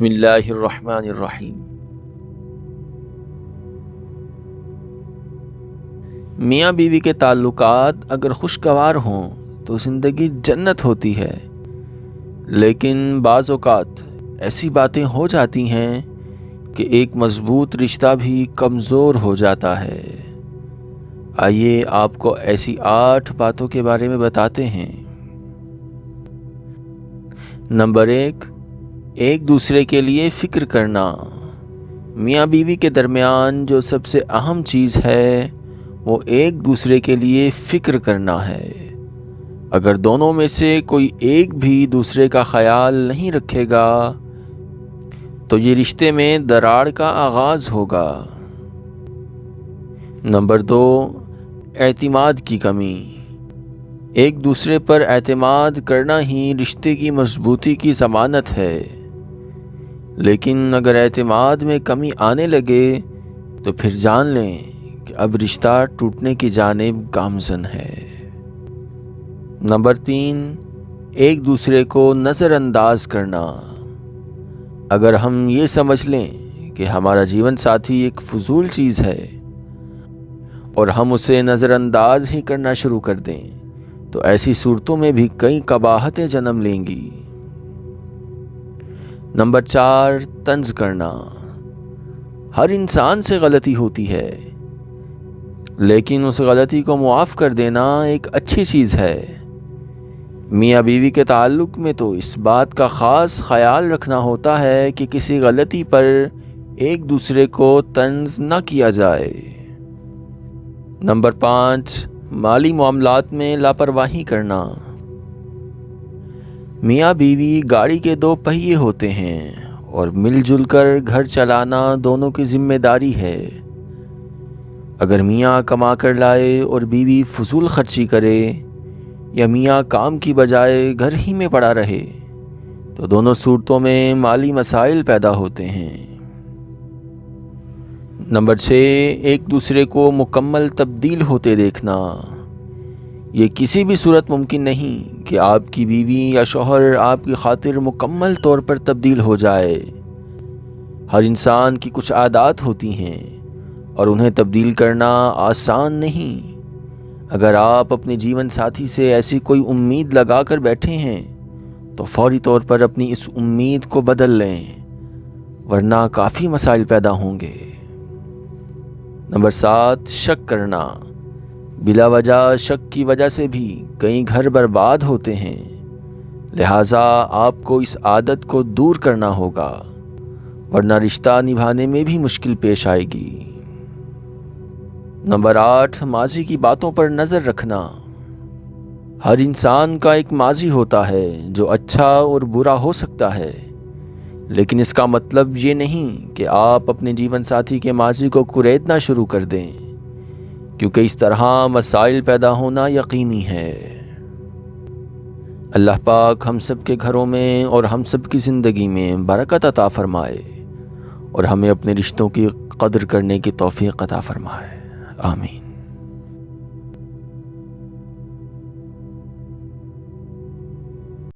بسم اللہ الرحمن الرحیم۔ میاں بیوی کے تعلقات اگر خوشگوار ہوں تو زندگی جنت ہوتی ہے، لیکن بعض اوقات ایسی باتیں ہو جاتی ہیں کہ ایک مضبوط رشتہ بھی کمزور ہو جاتا ہے۔ آئیے آپ کو ایسی 8 باتوں کے بارے میں بتاتے ہیں۔ نمبر 1، ایک دوسرے کے لیے فکر کرنا۔ میاں بیوی کے درمیان جو سب سے اہم چیز ہے وہ ایک دوسرے کے لیے فکر کرنا ہے۔ اگر دونوں میں سے کوئی ایک بھی دوسرے کا خیال نہیں رکھے گا تو یہ رشتے میں دراڑ کا آغاز ہوگا۔ نمبر 2، اعتماد کی کمی۔ ایک دوسرے پر اعتماد کرنا ہی رشتے کی مضبوطی کی ضمانت ہے، لیکن اگر اعتماد میں کمی آنے لگے تو پھر جان لیں کہ اب رشتہ ٹوٹنے کی جانب گامزن ہے۔ نمبر 3، ایک دوسرے کو نظر انداز کرنا۔ اگر ہم یہ سمجھ لیں کہ ہمارا جیون ساتھی ایک فضول چیز ہے اور ہم اسے نظر انداز ہی کرنا شروع کر دیں تو ایسی صورتوں میں بھی کئی قباحتیں جنم لیں گی۔ نمبر 4، طنز کرنا۔ ہر انسان سے غلطی ہوتی ہے، لیکن اس غلطی کو معاف کر دینا ایک اچھی چیز ہے۔ میاں بیوی کے تعلق میں تو اس بات کا خاص خیال رکھنا ہوتا ہے کہ کسی غلطی پر ایک دوسرے کو طنز نہ کیا جائے۔ نمبر 5، مالی معاملات میں لاپرواہی کرنا۔ میاں بیوی گاڑی کے 2 پہیے ہوتے ہیں اور مل جل کر گھر چلانا دونوں کی ذمہ داری ہے۔ اگر میاں کما کر لائے اور بیوی فضول خرچی کرے یا میاں کام کی بجائے گھر ہی میں پڑا رہے تو دونوں صورتوں میں مالی مسائل پیدا ہوتے ہیں۔ نمبر 6، ایک دوسرے کو مکمل تبدیل ہوتے دیکھنا۔ یہ کسی بھی صورت ممکن نہیں کہ آپ کی بیوی یا شوہر آپ کی خاطر مکمل طور پر تبدیل ہو جائے۔ ہر انسان کی کچھ عادات ہوتی ہیں اور انہیں تبدیل کرنا آسان نہیں۔ اگر آپ اپنے جیون ساتھی سے ایسی کوئی امید لگا کر بیٹھے ہیں تو فوری طور پر اپنی اس امید کو بدل لیں، ورنہ کافی مسائل پیدا ہوں گے۔ نمبر 7، شک کرنا۔ بلا وجہ شک کی وجہ سے بھی کئی گھر برباد ہوتے ہیں، لہٰذا آپ کو اس عادت کو دور کرنا ہوگا، ورنہ رشتہ نبھانے میں بھی مشکل پیش آئے گی۔ نمبر 8، ماضی کی باتوں پر نظر رکھنا۔ ہر انسان کا ایک ماضی ہوتا ہے جو اچھا اور برا ہو سکتا ہے، لیکن اس کا مطلب یہ نہیں کہ آپ اپنے جیون ساتھی کے ماضی کو کریدنا شروع کر دیں، کیونکہ اس طرح مسائل پیدا ہونا یقینی ہے۔ اللہ پاک ہم سب کے گھروں میں اور ہم سب کی زندگی میں برکت عطا فرمائے اور ہمیں اپنے رشتوں کی قدر کرنے کی توفیق عطا فرمائے۔ آمین۔